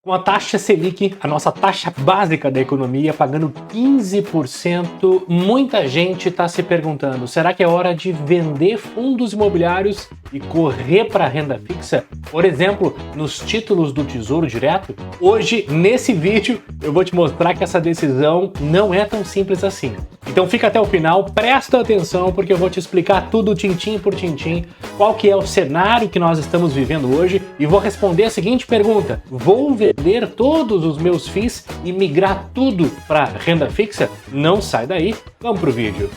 Com a taxa Selic, a nossa taxa básica da economia, pagando 15%, muita gente está se perguntando, será que é hora de vender fundos imobiliários e correr para a renda fixa? Por exemplo, nos títulos do Tesouro Direto? Hoje, nesse vídeo, eu vou te mostrar que essa decisão não é tão simples assim. Então fica até o final, presta atenção, porque eu vou te explicar tudo tintim por tintim, qual que é o cenário que nós estamos vivendo hoje, e vou responder a seguinte pergunta: vou vender todos os meus FIIs e migrar tudo para renda fixa? Não sai daí, vamos pro vídeo.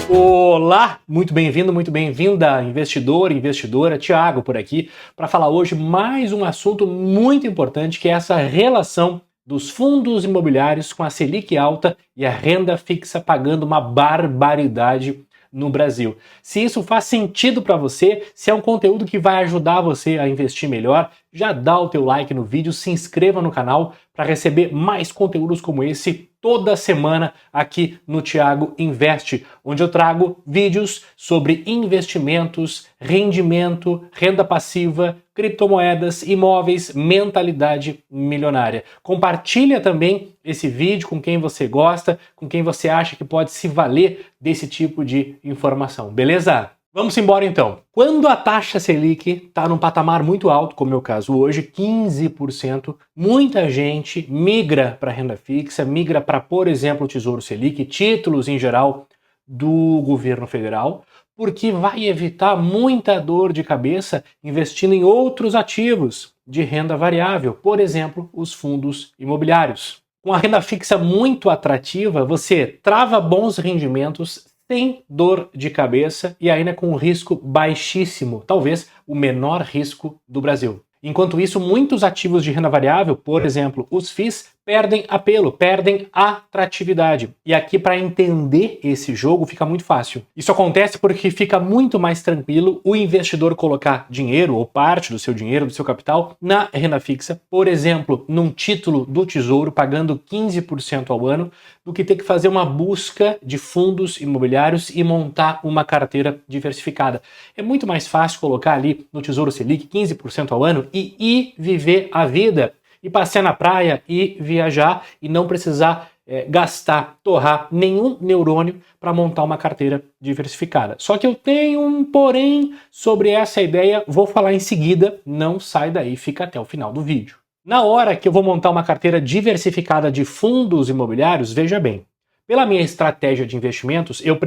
Olá, muito bem-vindo, muito bem-vinda, investidor, investidora, Thiago por aqui, para falar hoje mais um assunto muito importante, que é essa relação dos fundos imobiliários com a Selic alta e a renda fixa pagando uma barbaridade no Brasil. Se isso faz sentido para você, se é um conteúdo que vai ajudar você a investir melhor, já dá o teu like no vídeo, se inscreva no canal para receber mais conteúdos como esse toda semana aqui no Thiago Investe, onde eu trago vídeos sobre investimentos, rendimento, renda passiva, criptomoedas, imóveis, mentalidade milionária. Compartilha também esse vídeo com quem você gosta, com quem você acha que pode se valer desse tipo de informação, beleza? Vamos embora então. Quando a taxa Selic está num patamar muito alto, como é o caso hoje, 15%, muita gente migra para renda fixa, migra para, por exemplo, o Tesouro Selic, títulos em geral do governo federal, porque vai evitar muita dor de cabeça investindo em outros ativos de renda variável, por exemplo, os fundos imobiliários. Com a renda fixa muito atrativa, você trava bons rendimentos sem dor de cabeça e ainda com um risco baixíssimo, talvez o menor risco do Brasil. Enquanto isso, muitos ativos de renda variável, por exemplo, os FIIs, perdem apelo, perdem atratividade. E aqui, para entender esse jogo, fica muito fácil. Isso acontece porque fica muito mais tranquilo o investidor colocar dinheiro ou parte do seu dinheiro, do seu capital, na renda fixa, por exemplo, num título do Tesouro, pagando 15% ao ano, do que ter que fazer uma busca de fundos imobiliários e montar uma carteira diversificada. É muito mais fácil colocar ali no Tesouro Selic 15% ao ano e ir viver a vida, e passear na praia e viajar e não precisar gastar, torrar nenhum neurônio para montar uma carteira diversificada. Só que eu tenho um porém sobre essa ideia, vou falar em seguida, não sai daí, fica até o final do vídeo. Na hora que eu vou montar uma carteira diversificada de fundos imobiliários, veja bem, pela minha estratégia de investimentos, eu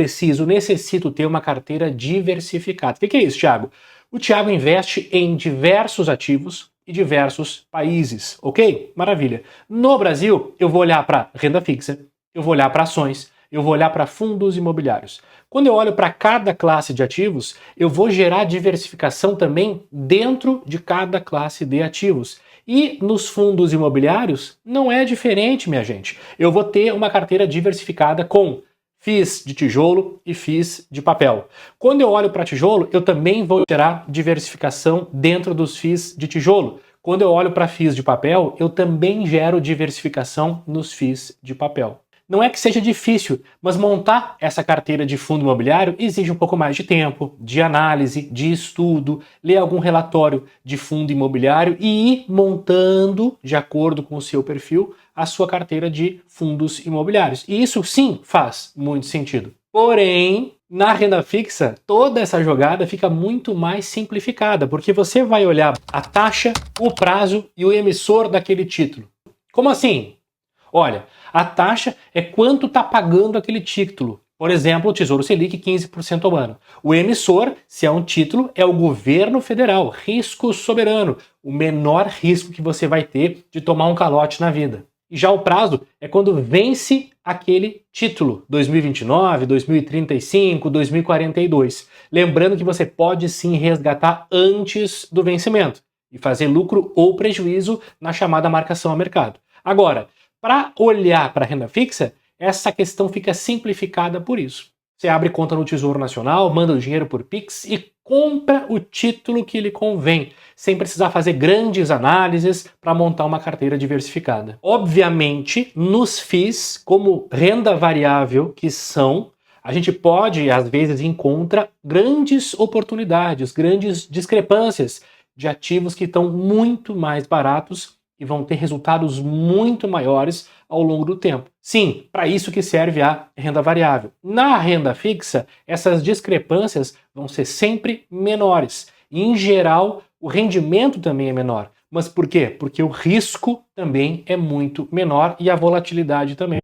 necessito ter uma carteira diversificada. O que é isso, Thiago? O Thiago investe em diversos ativos e diversos países, ok? Maravilha. No Brasil, eu vou olhar para renda fixa, eu vou olhar para ações, eu vou olhar para fundos imobiliários. Quando eu olho para cada classe de ativos, eu vou gerar diversificação também dentro de cada classe de ativos. E nos fundos imobiliários não é diferente, minha gente. Eu vou ter uma carteira diversificada com FIIs de tijolo e FIIs de papel. Quando eu olho para tijolo, eu também vou gerar diversificação dentro dos FIIs de tijolo. Quando eu olho para FIIs de papel, eu também gero diversificação nos FIIs de papel. Não é que seja difícil, mas montar essa carteira de fundo imobiliário exige um pouco mais de tempo, de análise, de estudo, ler algum relatório de fundo imobiliário e ir montando, de acordo com o seu perfil, a sua carteira de fundos imobiliários. E isso sim faz muito sentido. Porém, na renda fixa, toda essa jogada fica muito mais simplificada, porque você vai olhar a taxa, o prazo e o emissor daquele título. Como assim? Olha, a taxa é quanto está pagando aquele título. Por exemplo, o Tesouro Selic, 15% ao ano. O emissor, se é um título, é o governo federal, risco soberano, o menor risco que você vai ter de tomar um calote na vida. E já o prazo é quando vence aquele título, 2029, 2035, 2042. Lembrando que você pode sim resgatar antes do vencimento e fazer lucro ou prejuízo na chamada marcação a mercado. Agora, para olhar para a renda fixa, essa questão fica simplificada por isso. Você abre conta no Tesouro Nacional, manda o dinheiro por Pix e compra o título que lhe convém, sem precisar fazer grandes análises para montar uma carteira diversificada. Obviamente, nos FIIs, como renda variável que são, a gente pode, às vezes, encontra grandes oportunidades, grandes discrepâncias de ativos que estão muito mais baratos e vão ter resultados muito maiores ao longo do tempo. Sim, para isso que serve a renda variável. Na renda fixa, essas discrepâncias vão ser sempre menores. E, em geral, o rendimento também é menor. Mas por quê? Porque o risco também é muito menor e a volatilidade também.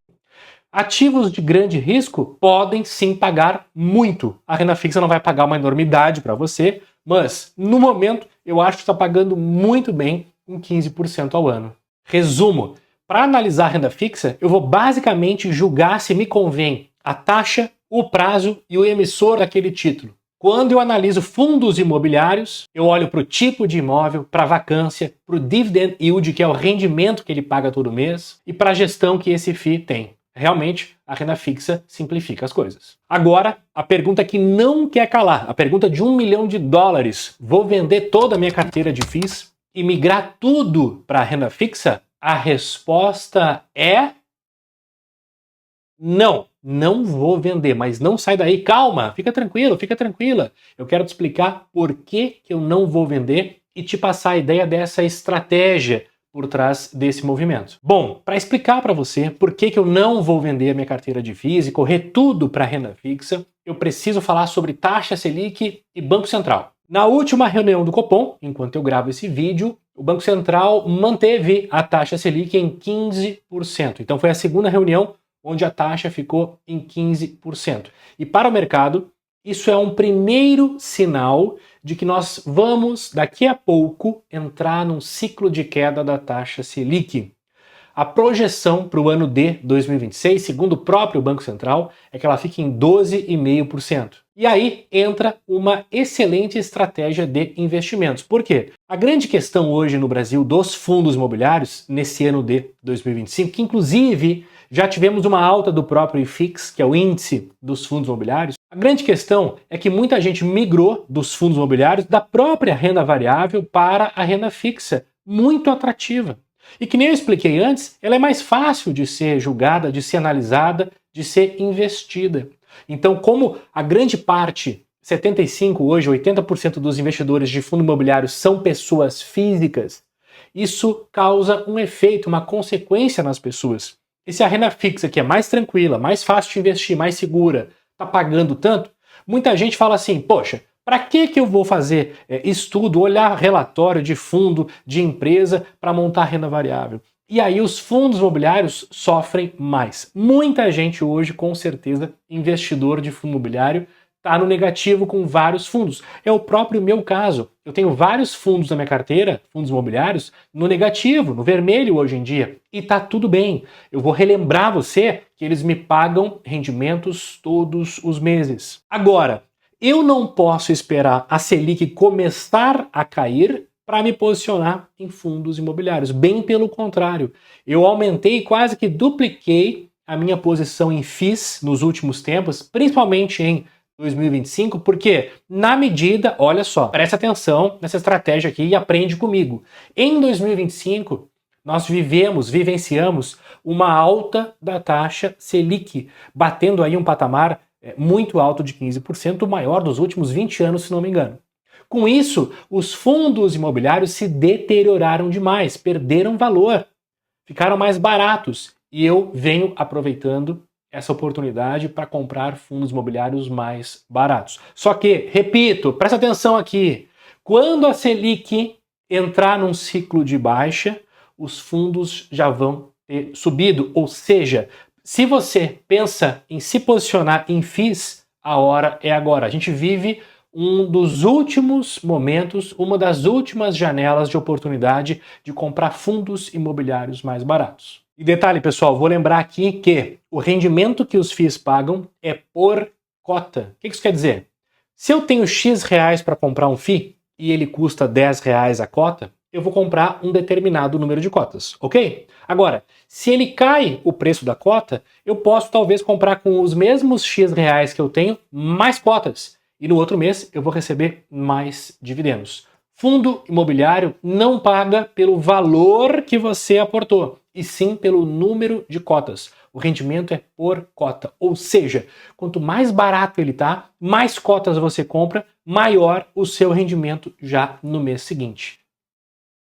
Ativos de grande risco podem sim pagar muito. A renda fixa não vai pagar uma enormidade para você, mas no momento eu acho que está pagando muito bem com 15% ao ano. Resumo: para analisar a renda fixa, eu vou basicamente julgar se me convém a taxa, o prazo e o emissor daquele título. Quando eu analiso fundos imobiliários, eu olho para o tipo de imóvel, para a vacância, para o dividend yield, que é o rendimento que ele paga todo mês, e para a gestão que esse FII tem. Realmente, a renda fixa simplifica as coisas. Agora, a pergunta que não quer calar, a pergunta de $1 milhão. Vou vender toda a minha carteira de FIIs e migrar tudo para a renda fixa? A resposta é não. Não vou vender, mas não sai daí. Calma, fica tranquilo, fica tranquila. Eu quero te explicar por que eu não vou vender e te passar a ideia dessa estratégia por trás desse movimento. Bom, para explicar para você por que eu não vou vender a minha carteira de FIIs e correr tudo para renda fixa, eu preciso falar sobre taxa Selic e Banco Central. Na última reunião do Copom, enquanto eu gravo esse vídeo, o Banco Central manteve a taxa Selic em 15%. Então foi a segunda reunião onde a taxa ficou em 15%. E para o mercado, isso é um primeiro sinal de que nós vamos, daqui a pouco, entrar num ciclo de queda da taxa Selic. A projeção para o ano de 2026, segundo o próprio Banco Central, é que ela fique em 12,5%. E aí entra uma excelente estratégia de investimentos. Por quê? A grande questão hoje no Brasil dos fundos imobiliários, nesse ano de 2025, que inclusive já tivemos uma alta do próprio IFIX, que é o índice dos fundos imobiliários. A grande questão é que muita gente migrou dos fundos imobiliários da própria renda variável para a renda fixa, muito atrativa. E que nem eu expliquei antes, ela é mais fácil de ser julgada, de ser analisada, de ser investida. Então, como a grande parte, 75% hoje, 80% dos investidores de fundo imobiliário são pessoas físicas, isso causa um efeito, uma consequência nas pessoas. E se a renda fixa, que é mais tranquila, mais fácil de investir, mais segura, está pagando tanto, muita gente fala assim, poxa, para que eu vou fazer estudo, olhar relatório de fundo, de empresa para montar renda variável? E aí os fundos imobiliários sofrem mais. Muita gente hoje, com certeza, investidor de fundo imobiliário, está no negativo com vários fundos. É o próprio meu caso. Eu tenho vários fundos na minha carteira, fundos imobiliários, no negativo, no vermelho hoje em dia. E tá tudo bem. Eu vou relembrar você que eles me pagam rendimentos todos os meses. Agora, eu não posso esperar a Selic começar a cair para me posicionar em fundos imobiliários. Bem pelo contrário, eu aumentei, quase que dupliquei a minha posição em FIIs nos últimos tempos, principalmente em 2025, porque na medida, olha só, presta atenção nessa estratégia aqui e aprende comigo. Em 2025, nós vivenciamos uma alta da taxa Selic, batendo aí um patamar muito alto de 15%, o maior dos últimos 20 anos, se não me engano. Com isso, os fundos imobiliários se deterioraram demais, perderam valor, ficaram mais baratos. E eu venho aproveitando essa oportunidade para comprar fundos imobiliários mais baratos. Só que, repito, presta atenção aqui, quando a Selic entrar num ciclo de baixa, os fundos já vão ter subido, ou seja, se você pensa em se posicionar em FIIs, a hora é agora. A gente vive um dos últimos momentos, uma das últimas janelas de oportunidade de comprar fundos imobiliários mais baratos. E detalhe, pessoal, vou lembrar aqui que o rendimento que os FIIs pagam é por cota. O que isso quer dizer? Se eu tenho X reais para comprar um FII e ele custa R$10 a cota, eu vou comprar um determinado número de cotas, ok? Agora, se ele cai o preço da cota, eu posso talvez comprar com os mesmos X reais que eu tenho, mais cotas. E no outro mês eu vou receber mais dividendos. Fundo imobiliário não paga pelo valor que você aportou, e sim pelo número de cotas. O rendimento é por cota, ou seja, quanto mais barato ele tá, mais cotas você compra, maior o seu rendimento já no mês seguinte.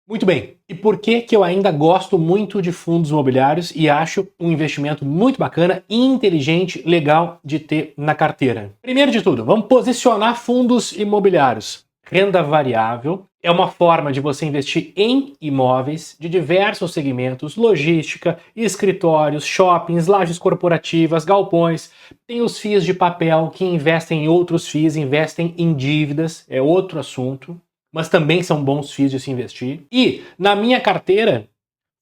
Muito bem, e por que eu ainda gosto muito de fundos imobiliários e acho um investimento muito bacana, inteligente, legal de ter na carteira? Primeiro de tudo, vamos posicionar fundos imobiliários. Renda variável é uma forma de você investir em imóveis de diversos segmentos, logística, escritórios, shoppings, lajes corporativas, galpões. Tem os FIIs de papel que investem em outros FIIs, investem em dívidas, é outro assunto. Mas também são bons FIIs de se investir. E, na minha carteira,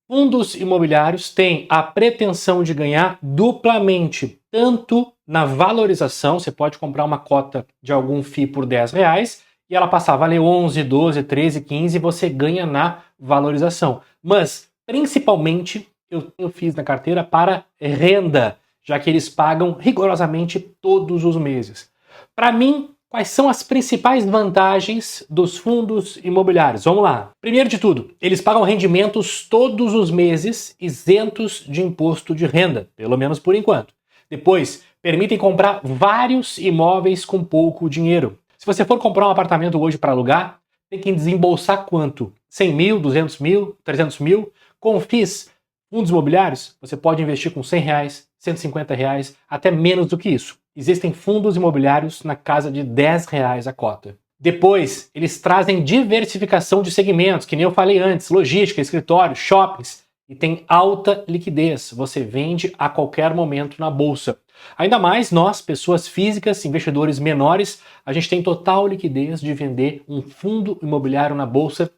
fundos imobiliários têm a pretensão de ganhar duplamente, tanto na valorização, você pode comprar uma cota de algum FII por R$10 e ela passar a valer 11, 12, 13, 15 e você ganha na valorização. Mas, principalmente, eu tenho FIIs na carteira para renda, já que eles pagam rigorosamente todos os meses. Para mim, quais são as principais vantagens dos fundos imobiliários? Vamos lá. Primeiro de tudo, eles pagam rendimentos todos os meses isentos de imposto de renda, pelo menos por enquanto. Depois, permitem comprar vários imóveis com pouco dinheiro. Se você for comprar um apartamento hoje para alugar, tem que desembolsar quanto? 100 mil, 200 mil, 300 mil? Com FIIs, fundos imobiliários, você pode investir com R$100, R$150, até menos do que isso. Existem fundos imobiliários na casa de R$10 a cota. Depois, eles trazem diversificação de segmentos, que nem eu falei antes, logística, escritório, shoppings, e tem alta liquidez. Você vende a qualquer momento na bolsa. Ainda mais nós, pessoas físicas, investidores menores, a gente tem total liquidez de vender um fundo imobiliário na bolsa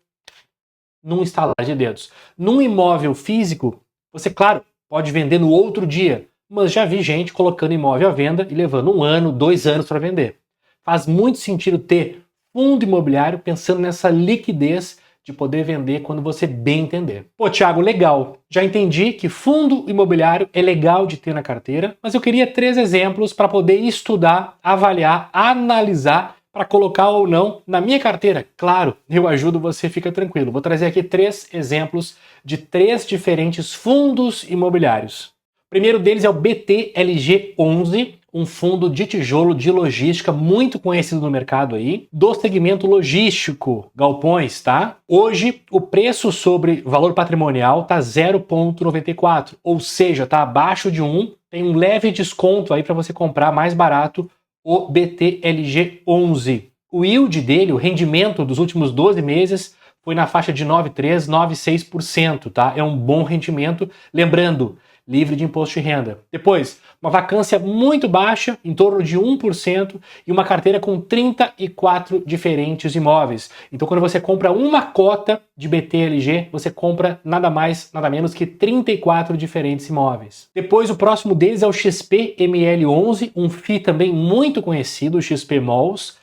num estalar de dedos. Num imóvel físico, você, claro, pode vender no outro dia, mas já vi gente colocando imóvel à venda e levando 1 ano, 2 anos para vender. Faz muito sentido ter fundo imobiliário pensando nessa liquidez de poder vender quando você bem entender. Pô, Thiago, legal. Já entendi que fundo imobiliário é legal de ter na carteira, mas eu queria 3 exemplos para poder estudar, avaliar, analisar para colocar ou não na minha carteira. Claro, eu ajudo você, fica tranquilo. Vou trazer aqui 3 exemplos de 3 diferentes fundos imobiliários. O primeiro deles é o BTLG11, um fundo de tijolo de logística muito conhecido no mercado aí, do segmento logístico, galpões, tá? Hoje, o preço sobre valor patrimonial tá 0,94, ou seja, tá abaixo de 1, tem um leve desconto aí para você comprar mais barato o BTLG11. O yield dele, o rendimento dos últimos 12 meses, foi na faixa de 9,3%, 9,6%, tá? É um bom rendimento, lembrando, livre de imposto de renda. Depois, uma vacância muito baixa, em torno de 1%, e uma carteira com 34 diferentes imóveis. Então, quando você compra uma cota de BTLG, você compra nada mais, nada menos que 34 diferentes imóveis. Depois, o próximo deles é o XPML11, um FII também muito conhecido, o XP Malls,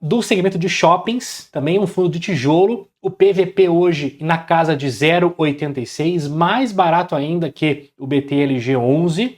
do segmento de shoppings, também um fundo de tijolo. O PVP hoje na casa de 0,86, mais barato ainda que o BTLG11.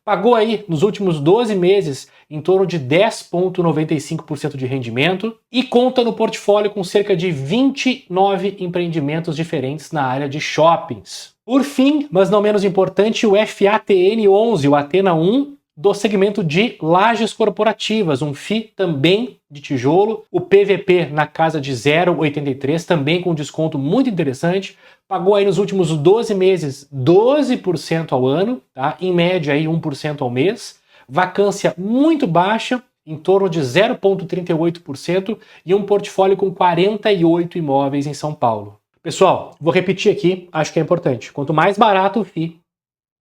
Pagou aí nos últimos 12 meses em torno de 10,95% de rendimento e conta no portfólio com cerca de 29 empreendimentos diferentes na área de shoppings. Por fim, mas não menos importante, o FATN11, o Atena 1, do segmento de lajes corporativas, um FII também de tijolo, o PVP na casa de 0,83, também com desconto muito interessante, pagou aí nos últimos 12 meses 12% ao ano, tá? Em média aí 1% ao mês, vacância muito baixa, em torno de 0,38% e um portfólio com 48 imóveis em São Paulo. Pessoal, vou repetir aqui, acho que é importante, quanto mais barato o FII,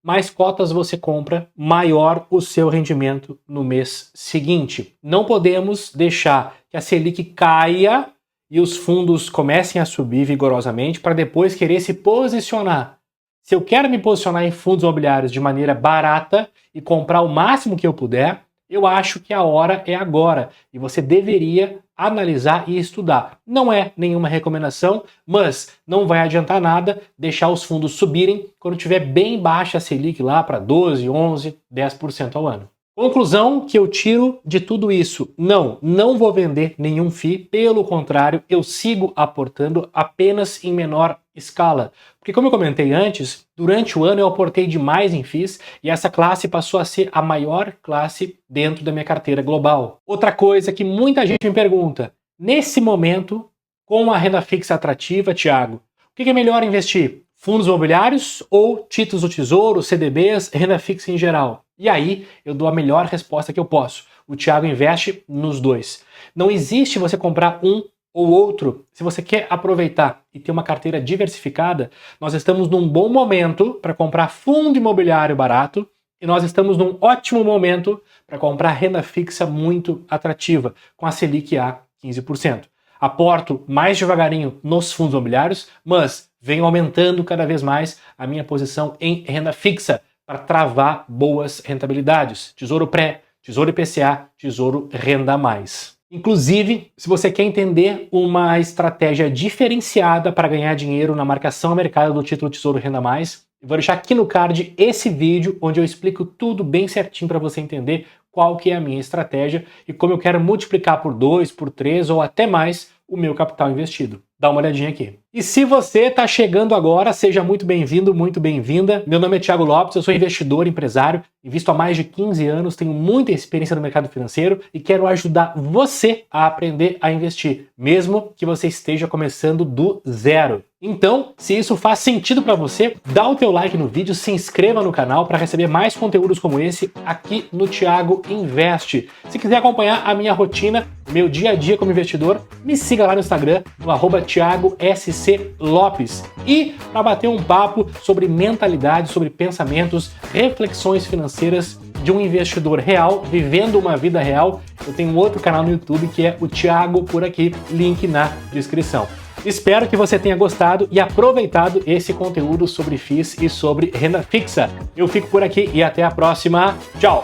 mais cotas você compra, maior o seu rendimento no mês seguinte. Não podemos deixar que a Selic caia e os fundos comecem a subir vigorosamente para depois querer se posicionar. Se eu quero me posicionar em fundos imobiliários de maneira barata e comprar o máximo que eu puder, eu acho que a hora é agora e você deveria analisar e estudar. Não é nenhuma recomendação, mas não vai adiantar nada deixar os fundos subirem quando tiver bem baixa a Selic lá para 12, 11, 10% ao ano. Conclusão que eu tiro de tudo isso: não vou vender nenhum FII, pelo contrário, eu sigo aportando apenas em menor escala. Porque como eu comentei antes, durante o ano eu aportei demais em FIIs e essa classe passou a ser a maior classe dentro da minha carteira global. Outra coisa que muita gente me pergunta: nesse momento, com a renda fixa atrativa, Thiago, o que é melhor investir? Fundos imobiliários ou títulos do Tesouro, CDBs, renda fixa em geral? E aí eu dou a melhor resposta que eu posso. O Thiago investe nos dois. Não existe você comprar um ou outro. Se você quer aproveitar e ter uma carteira diversificada, nós estamos num bom momento para comprar fundo imobiliário barato e nós estamos num ótimo momento para comprar renda fixa muito atrativa, com a Selic a 15%. Aporto mais devagarinho nos fundos imobiliários, mas venho aumentando cada vez mais a minha posição em renda fixa para travar boas rentabilidades. Tesouro Pré, Tesouro IPCA, Tesouro Renda Mais. Inclusive, se você quer entender uma estratégia diferenciada para ganhar dinheiro na marcação a mercado do título Tesouro Renda Mais, eu vou deixar aqui no card esse vídeo onde eu explico tudo bem certinho para você entender qual que é a minha estratégia e como eu quero multiplicar por 2, por 3 ou até mais o meu capital investido. Dá uma olhadinha aqui. E se você está chegando agora, seja muito bem-vindo, muito bem-vinda. Meu nome é Thiago Lopes, eu sou investidor, empresário, invisto há mais de 15 anos, tenho muita experiência no mercado financeiro e quero ajudar você a aprender a investir, mesmo que você esteja começando do zero. Então, se isso faz sentido para você, dá o teu like no vídeo, se inscreva no canal para receber mais conteúdos como esse aqui no Thiago Investe. Se quiser acompanhar a minha rotina, meu dia a dia como investidor, me siga lá no Instagram, no @ThiagoSC_Lopes. E para bater um papo sobre mentalidade, sobre pensamentos, reflexões financeiras de um investidor real, vivendo uma vida real, eu tenho um outro canal no YouTube que é o Thiago Por Aqui, link na descrição. Espero que você tenha gostado e aproveitado esse conteúdo sobre FIIs e sobre renda fixa. Eu fico por aqui e até a próxima. Tchau!